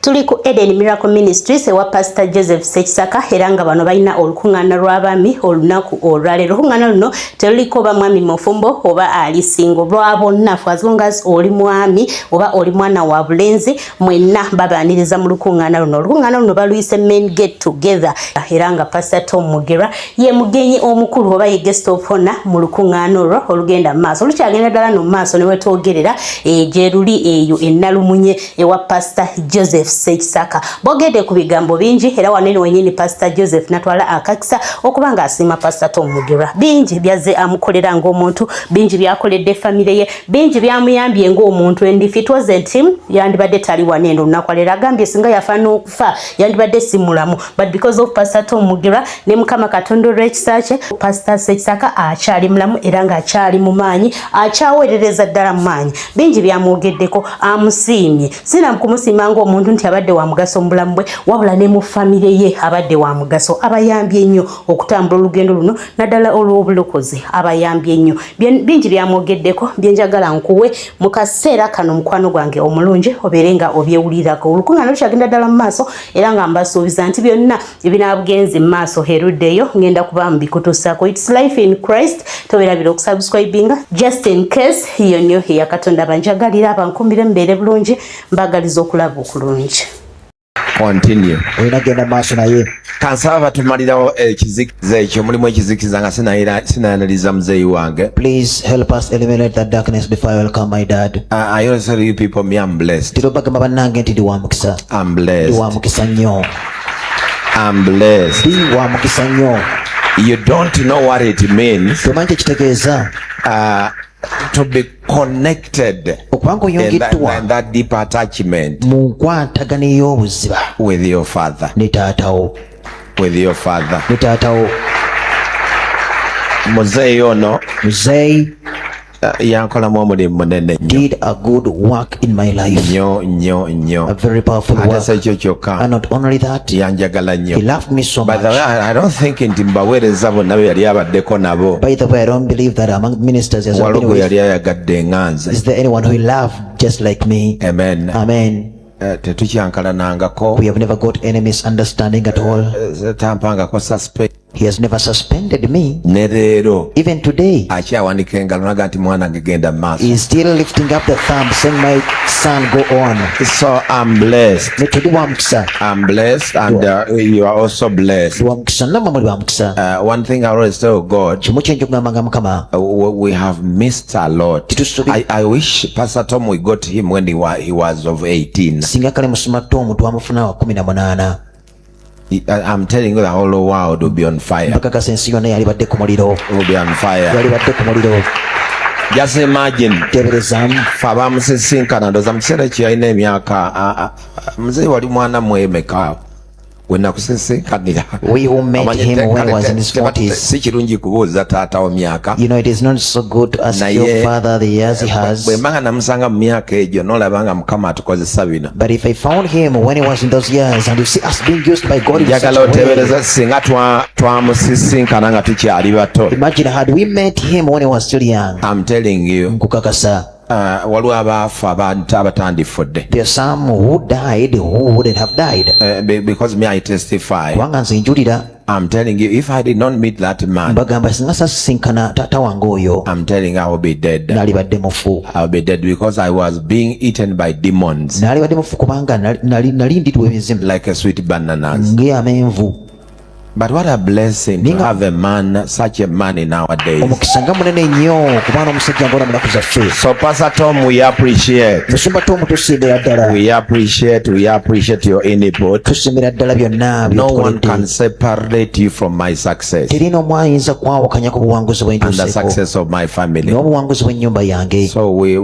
Tuli ku Eden Miracle Ministries ewa Pastor Joseph Sekisaka era nga bano balina olukungana lw'abaami olunaku olwaleero. Olukungana luno teruliko bamwami mufumbo oba ali singo lwa bonna as long as oli mwami oba oli mwana wa bulenzi mwenna babaniriza mu lukungana luno. Olukungana luno baluyise men get together era nga Pastor Tom Mugerwa ye mugenyi omukulu oba ye guest of honor mu lukungana olwo olugenda maaso. Olukyagenda ddala no maaso ne wetwogerera gye luli eyo ennalumunye ewa Pastor Joseph Sekisaka. Bogede ku bigambo bingi era wanene wenyini Pastor Joseph natwala akakisa okubanga asima Pastor Tom Mugerwa. Bingi byaze amukolera ng'omuntu, bingi byakoledde family ye, bingi byamuyambye ng'omuntu, and if it wasn't him yandibadde tali wanendo nakwalera agambye singa yafana okufa yandibadde simulamu, but because of Pastor Tom Mugerwa ne Mukama Katonda olw'ekisaakye Pastor Sekisaka akyali mulamu era nga akyali mu maanyi, akyaweerereza ddala mu maanyi. Bingi byamwogeddeko amusiimye, sina kumusiima ng'omuntu nti abadde wa mugaso mu bulamu bwe wabula ne mu family ye abadde wa mugaso, abayambye nnyo okutambula olugendo luno naddala olw'obulokozi, abayambye nnyo. Bingi byamwogeddeko byenjagala nkuwe mu kaseera kano mukwano gwange omulungi obeere nga obyewulirako. Olukungana lukyagenda ddala mu maaso era nga mbasuubiza nti byonna ebinaabugenzi mu maaso heruddeyo ngenda kuba mbikutuusaako. It's life in Christ. Toberabira okusubscribinga just in case hiyo nnyo ya Katonda banjagalira abankumbire mbeere bulungi mbagaliza okulaba okulungi. Continue. Oyinagenda maaso naye. Kansaba tumalirawo ekizikiza ekyo mulimu ekizikiza nga sinayanaliza muzeeyi wange. Please help us eliminate that darkness before I welcome my dad. I always tell you people me I'm blessed. Tirobagamba bannange nti ndi wa mukisa. I'm blessed. Ndi wa mukisa nnyo. I'm blessed. Ndi wa mukisa nnyo. You don't know what it means. Tomanyi ekitegeeza. To be connected in that deep attachment with your father. With your father. Muzeeyi ono yankola mu omulimu munene did a good work in my life. Nnyo. A very powerful work. And not only that, yanjagala nnyo. he loved me so much. By the way, I don't think nti mbaweereza bonna be yali abaddeko nabo. By the way, I don't believe that among ministers as waliwo gwe yali ayagadde enganze. Is there anyone who loved just like me? Amen. Amen. Tetukyankalanangako. We have never got any misunderstanding at all. Tampangako suspect. He has never suspended me. Ne leero even today akyawanika engalo naga nti mwana ngegenda mu maaso. He is still lifting up the thumb saying my son go on. So I'm blessed. I'm blessed and you are also blessed. One thing I always tell God, we have missed a lot. I wish Pastor Tom we got him when he was of 18. I'm telling you the whole world will be on fire. Will be on fire. Just imagine. Faba musisinkana ndoza mukiseera kye yalina emyaka muzeeyi wali mwana mwemeka we nakusisinkanira. We who met him when he was in his 40s. Si kirungi kubuuza taata wa myaka. You know it is not so good to ask your father the years he has. Bwe mbanga namusanga mu myaka egyo n'olabanga Mukama atukozesa bino. But if I found him when he was in those years and you see us being used by God in such a way. Otebereza singa twamusisinkana nga tukyali bato. Imagine had we met him when he was still young. I'm telling you. Nkukakasa. Waliwo abaafa abatandifudde. There are some who died who wouldn't have died. Because me I testify. Kubanga nze njulira. I'm telling you, if I did not meet that man, mbagamba singa sasinkana taata wange oyo, I'm telling you I will be dead. Nalibadde mufu. I will be dead because I was being eaten by demons. Nalibadde mufu kubanga nali ndidwa ebizimu. Like a sweet bananas. Ng'amenvu. But what a blessing to have a man, such a man in our days. Omukisa munene nnyo kubanga omusajja ng'ono mu nnaku zaffe. So Pastor Tom, we appreciate. Musumba Tom tusiimira ddala. We appreciate your input. Tusiimira ddala byonna no one can separate you from my success. Terina omu ayinza kwawukanya ku buwanguzi bw'entuuseeko. And the success of my family. N'obuwanguzi bw'ennyumba yange. So we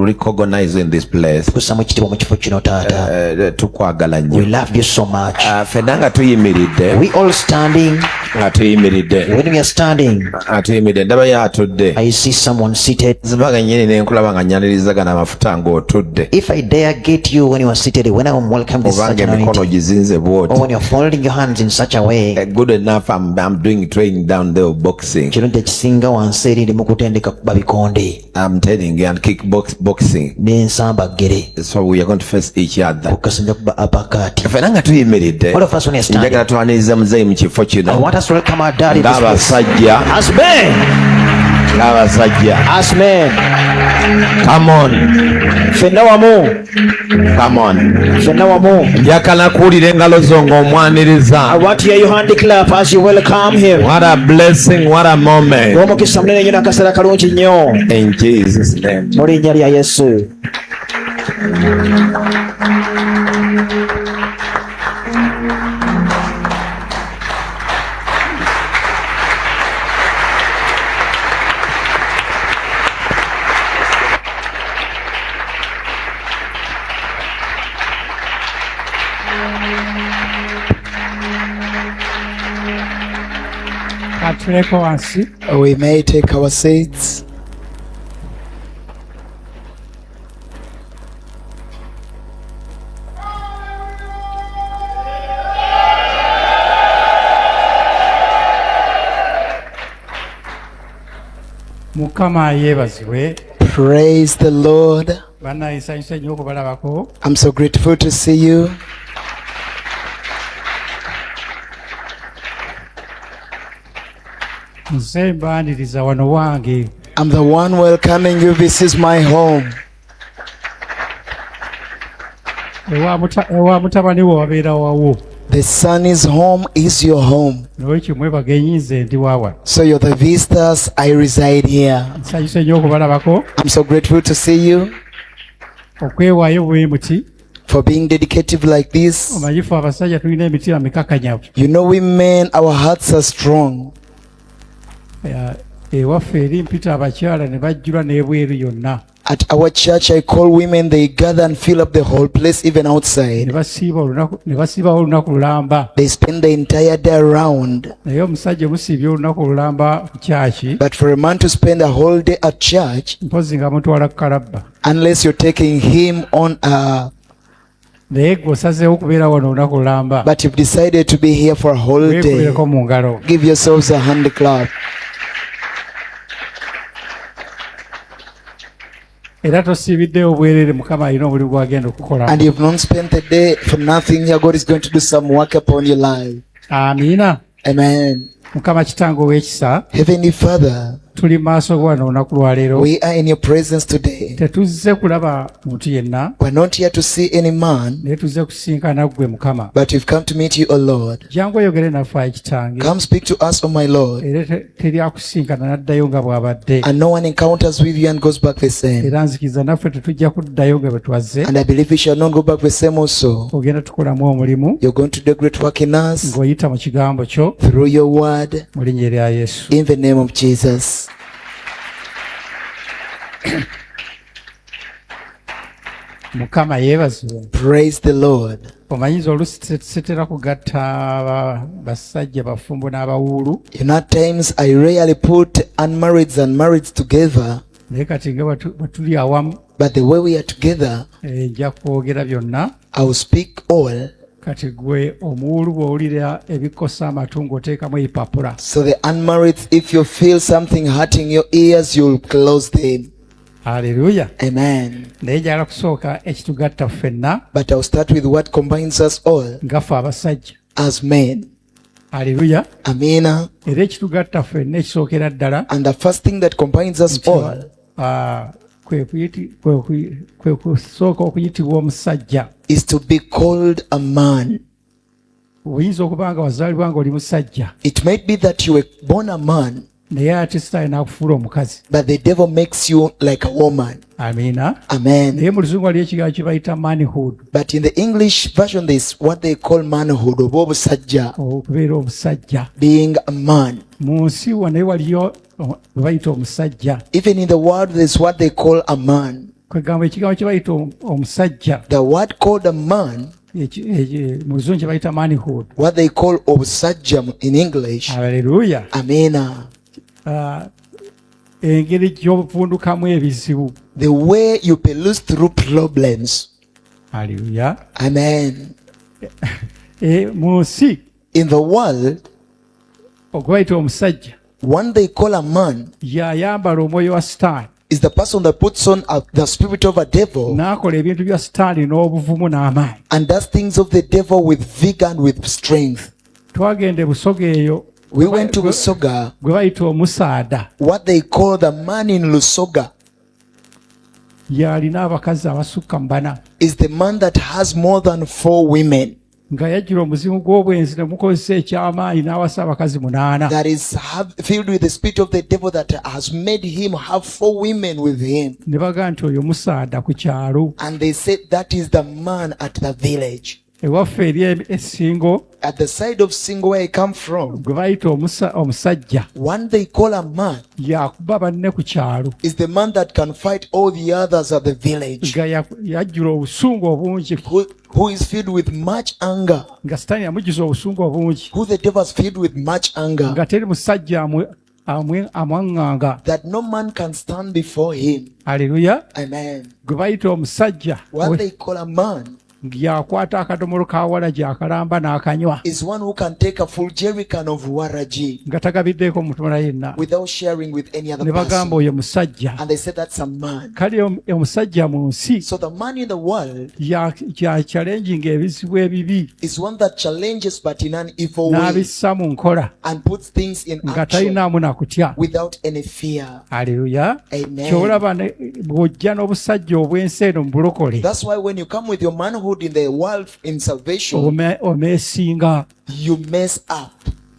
recognize in this place. Tukusaamu ekitiibwa mu kifo kino taata. Tukwagala nnyo. We love you so much. Ffenna nga tuyimiridde. We also standing, atuyimiridde when we are standing, atuyimiridde ndaba ye atudde I see someone seated. zibaga nnyini ne nkulaba nga nyanirizaga amafuta ng'otudde If I dare get you when you are seated, when I am welcome this such obanga emikono anointing, gizinze or bw'oti when you are folding your hands in such a way, good enough I'm doing training down there boxing kirungi ekisinga wansi eri ndi mu kutendeka kuba bikonde I'm telling you and boxing n'ensambaggere so we are going to face each other okukasanja kuba apakati. fena nga tuyimiridde All of us when we are standing, njagala twaniriza muzeeyi mu kifo I kino want us to welcome our daddy this place. ng'abasajja As men, as men, come on fenna wamu, come on fenna wamu. njagala kuwulira engalo zo I ng'omwaniriza want to hear you hand clap as you welcome him. what a blessing what a moment Omukisa munene nnyo n'akaseera kalungi nnyo in Jesus name mu linnya lya Yesu. Atuleko wansi. We may take our seats. Mukama yeebazibwe. Praise the Lord. Bannayisanyusa nnyo okubalabako. I'm so grateful to see you. Nze mbaniriza wano wange. I'm the one welcoming you. This is my home. Ewa mutabani wo wabeera wawo. The son's home is your home. N'olwekyo mwebagenyi nze ndi waawa. So you're the visitors. I reside here. Nsanyusa nnyo okubalabako. I'm so grateful to see you. Okwewaayo bwe muti. For being dedicated like this. Omanyifu abasajja tulina emitima mikakanyavu. You know, we men, our hearts are strong. Ewaffe eri mpita abakyala ne bajjula n'ebweru yonna. At our church, I call women, they gather and fill up the whole place, even outside. Ne basiibawo olunaku lulamba. They spend the entire day around. Naye omusajja musiibye olunaku lulamba ku kyaki. But for a man to spend a whole day at church, Mpozi nga mutwala kalabba. unless you're taking him on Naye gwosazeewo okubeera wano olunaku lulamba. but you've decided to be here for a whole day, Weekubireko mu ngalo. give yourselves a hand clap. Era tosiibiddeyo bwerere Mukama alina omulimu gw'agenda okukola. And you've not spent the day for nothing here. God is going to do some work upon your life. Amiina. Amen. Mukama kitange ow'ekisa. Heavenly Father, Tuli maaso go wano olunaku lwaleero. we are in your presence today. Tetuzze kulaba muntu yenna. We're not here to see any man, Naye tuzze kusinkana ggwe Mukama. but we've come to meet you, O Lord. Jangu oyogere naffe ayi kitange. Come speak to us, O my Lord. Era teri akusinkana n'addayo nga bw'abadde. And no one encounters with you and goes back the same. Era nzikiriza naffe tetujja kuddayo nga bwe twazze. And I believe we shall not go back the same also. Ogenda tukolamu omulimu. You're going to do great work in us Ng'oyita mu kigambo kyo. through your word, Mu linnya erya Yesu. in the name of Jesus. Mukama yeebazibwe. Praise the Lord. Omanyiza oluusi setera kugatta basajja bafumbo n'abawuulu. You know, at times I rarely put unmarrieds and marrieds together, Naye kati nga bwe tuli awamu but the way we are together, nja kwogera byonna. I will speak all. Kati gwe omuwuulu bw'owulira ebikosa amatu ng'oteekamu ebipapula. So the unmarrieds, if you feel something hurting your ears, you'll close them. Haleluya. Amen. Naye njagala kusooka ekitugatta ffenna But I'll start with what combines us all nga ffe abasajja. as men. Haleluya. Amina. Era ekitugatta ffenna ekisookera ddala And the first thing that combines us all kwe kusooka okuyitibwa omusajja. is to be called a man. Oyinza okuba nga wazaalibwa ng'oli musajja. It might be that you were born a man, Naye ate Sitaani n'akufuula omukazi. but the devil makes you like a woman. Amiina. Amen. Naye mu Luzungu waliyo ekigambo kye bayita manhood. But in the English version, there's what they call manhood, oba obusajja, Okubeera omusajja. being a man. Mu nsi naye waliyo bwe bayita omusajja. Even in the world, there's what they call a man. Kwegamba ekigambo kye bayita omusajja. The word called a man mu luzungu bayita manhood. What they call obsajja in English. Hallelujah. Amena. Engeri gy'ovundukamu ebizibu. The way you peruse through problems. Hallelujah. Amen. Mu nsi in the world, ogwayita omusajja, one they call a man y'ayambala omwoyo wa sitaani, is the person that puts on the spirit of a devil n'akola ebintu bya sitaani n'obuvumu n'amaanyi, and does things of the devil with vigor and with strength. Twagenda Busoga eyo, We went to Lusoga, gwe bayita omusaada, what they call the man in Lusoga y'alina abakazi abasukka mu bana, is the man that has more than 4 women. nga yajjula omuzimu gw'obwenzi ne mukozesa eky'amaanyi n'awasa abakazi 8. That is filled with the spirit of the devil that has made him have 4 women with him. Ne bagamba nti oyo musaada ku kyalo. And they said that is the man at the village. Ewaffe eri esingo, at the side of Singo where I come from, gwe bayita omusajja, one they call a man yakuba banne ku kyalo, is the man that can fight all the others at the village, nga yajjula obusungu obungi, who is filled with much anger, nga sitaani yamujjuza obusungu obungi, who the devil is filled with much anger, nga teri musajja amwaŋŋanga. that no man can stand before him. Haleluya. Amen. Gwe bayita omusajja, What they call a man yakwata akadomolo ka waragi akalamba n'akanywa, is one who can take a full jerrycan of waragi nga tagabiddeeko mutumala yenna. without sharing with any other Ne bagamba person. oyo musajja. And they said that's a man. Kale omusajja mu nsi So the man in the world challenging ebizibu ebibi is one that challenges but in an evil way n'abissa mu nkola and puts things in nga action talinaamu na kutya. without any fear. Haleluya. Amen. Kyolaba bw'ojja n'obusajja obw'ensi eno mu bulokole, That's why when you come with your manhood in the world in salvation, omeesinga. you mess up.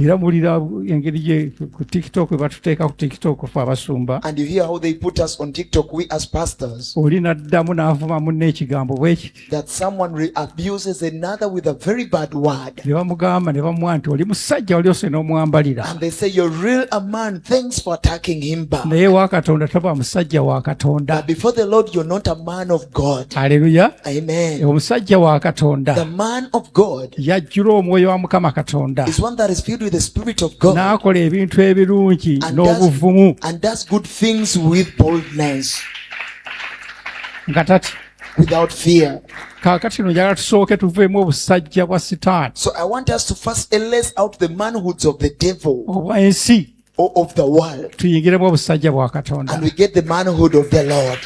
Era mulira engeri gye ku TikTok, batuteeka ku TikTok fe abasumba, And you hear how they put us on TikTok, we as pastors, oli n'addamu n'avuma munne ekigambo bwekiti, that someone abuses another with a very bad word. ne bamugamba ne bamuwa nti oli musajja oli ose n'omwambalira, And they say, you're real a man, thanks for attacking him back. naye wa Katonda taba musajja wa Katonda. But before the Lord, you're not a man of God. Haleluya. Amen. Omusajja wa The Katonda man of God yajjula omwoyo wa Mukama Katonda, is one that is filled with the Spirit of God n'akola ebintu ebirungi and n'obuvumu, does good things with boldness, nga tati without fear. kaakati no njagala tusooke tuveemu obusajja bwa sitaani So I want us to first erase out the manhoods of the devil obw'ensi, or of the world, tuyingiremu obusajja bwa Katonda. and we get the manhood of the Lord.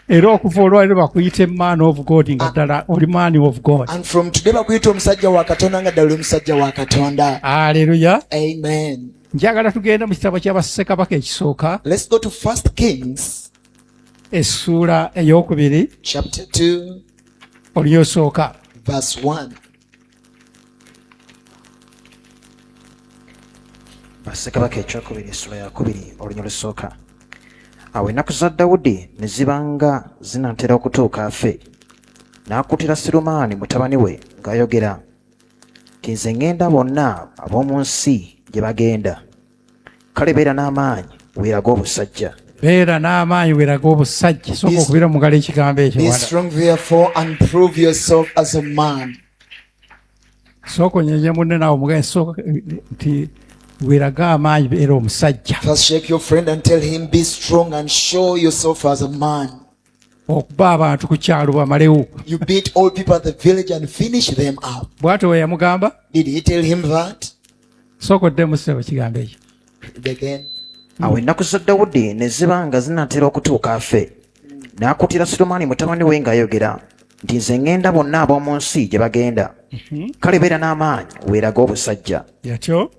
Era okuva olwaliro bakuyita man of God nga ddala oli man of God. And from today bakuyita omusajja wa Katonda nga ddala oli musajja wa Katonda. Haleluya. Amen. Njagala tugenda mu kitabo kya bassekabaka ekisooka, Let's go to 1 Kings essuula ey'okubiri, chapter 2 olyosooka. verse 1. Bassekabaka ekyokubiri essula ya 2 olunya olusooka. Awo ennaku za Dawudi ne zibanga zinatera okutuuka afe, n'akuutira Sirumaani mutabani we ng'ayogera nti nze ŋŋenda bonna ab'omu nsi gye bagenda. Kale beera n'amaanyi weeraga obusajja. Beera n'amaanyi weeraga obusajja. Sooka okubira mu ngalo ekigambo ekyo. Be strong therefore and prove yourself as a man. Sooka onyenye munne naawe omugaye, sooka nti weeraga amaanyi beera omusajja. First shake your friend and tell him be strong and show yourself as a man. Okuba abantu ku kyalo bamalewo. You beat all people at the village and finish them up. Bw'atyo we yamugamba. Did he tell him that? Sooka oddemu ssebo ekigambo ekyo. Again. Awo ennaku za Dawudi ne zibanga zinatera okutuuka afe, n'akuutira Sirumaani mutabani we ng'ayogera nti nze ŋŋenda bonna ab'omu nsi gye bagenda. Kale beera n'amaanyi weeraga obusajja. Yatyo.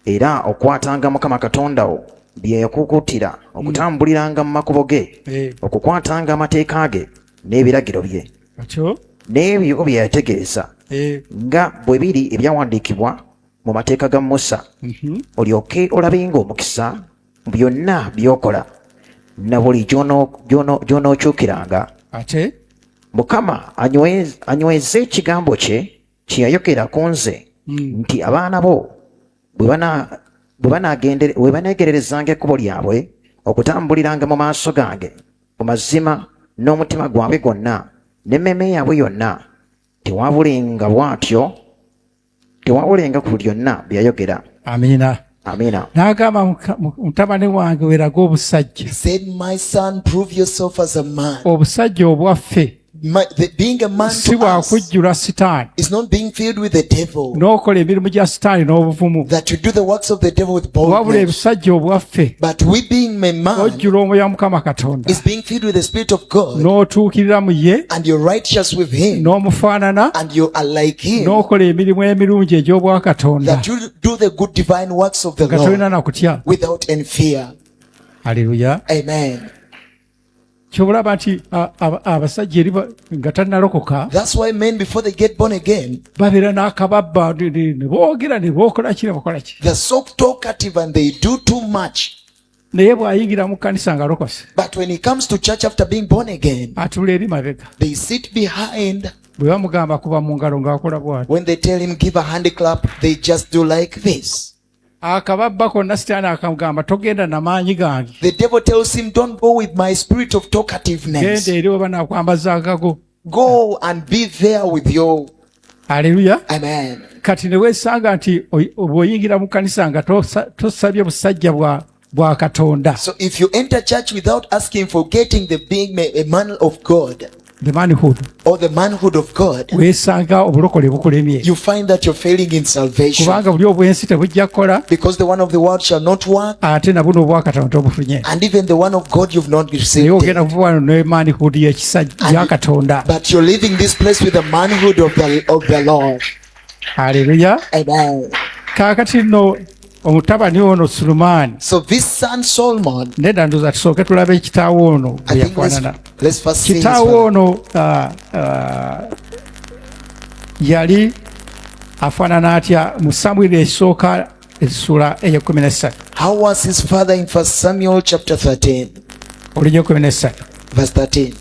Era okwatanga Mukama Katonda wo bye yakukuutira, okutambuliranga mu makubo ge, okukwatanga amateeka ge n'ebiragiro bye, Yatyo. n'ebyo bye yategeeza, nga bwe biri ebyawandiikibwa mu mateeka ga Musa, olyoke olabenga omukisa mu byonna by'okola na buli gy'onookyukiranga. Ate Mukama anyweze ekigambo kye kye yayogera ku nze nti abaana bo bwe baneegererezanga ekkubo lyabwe okutambuliranga mu maaso gange mu mazima n'omutima gwabwe gwonna, n'emmeeme yaabwe yonna tewaabulenga bw'atyo, tewaabulenga ku lyonna byayogera. Amiina. Amiina. N'agamba mutabani wange weeraga obusajja. He said, my son, prove yourself as a man. Obusajja obwaffe Being a man si to bwa us kujjula sitaani is not being filled with the devil, n'okola emirimu gya sitaani n'obuvumu, that you do the works of the devil with wabula boldness. ebisajja obwaffe But we being a man ojjula omwoyo Mukama Katonda is being filled with the Spirit of God, n'otuukirira mu ye and you're righteous with Him, n'omufaanana and you are like Him, n'okola emirimu emirungi egy'obwakatonda that you do the good divine works of the nga tolina Lord na kutya. without any fear. Haleluya. Amen. Kyobulaba nti abasajja eri nga tannalokoka That's why men, before they get born again, babeera n'akababba ne boogera ne bokola ki ne bakola ki, they're so talkative and they do too much. naye bw'ayingira mu kkanisa ng'alokose But when he comes to church after being born again, atula eri mabega. they sit behind. Bwe bamugamba kuba mu ngalo ng'akola bw'ati. When they tell him give a hand clap, they just do like this. Akababba konna sitaani akamugamba togenda na maanyi gange, The devil tells him, don't go with my spirit of talkativeness. genda eri oba nakwambaza agago. Go and be there with you. Haleluya. Amen. Kati ne weesanga nti bw'oyingira mu kkanisa nga tosabye busajja bwa Katonda, So if you enter church without asking for getting the being a man of God the manhood, or the manhood of God, weesanga obulokole bukulemye, you find that you're failing in salvation, kubanga buli obwensi tebujja kukola, because the one of the world shall not work, ate na buno obwakatonda tobufunye. and even the one of God you've not Naye received ogenda it. kuva wano ne manhood ya Katonda. But you're leaving this place with the manhood of the Lord. Haleluya. Amen. Kaakati nno omutabani ono Sulemaani, So this son Solomon, nedda ndowooza tusooke tulabe kitaawo ono I bwe think yafaanana. let's first see his Kitaawo father. ono yali afaanana atya mu Samwiri esooka essula eya 13. How was his father in 1 Samuel chapter 13, olulyo 13. verse 13?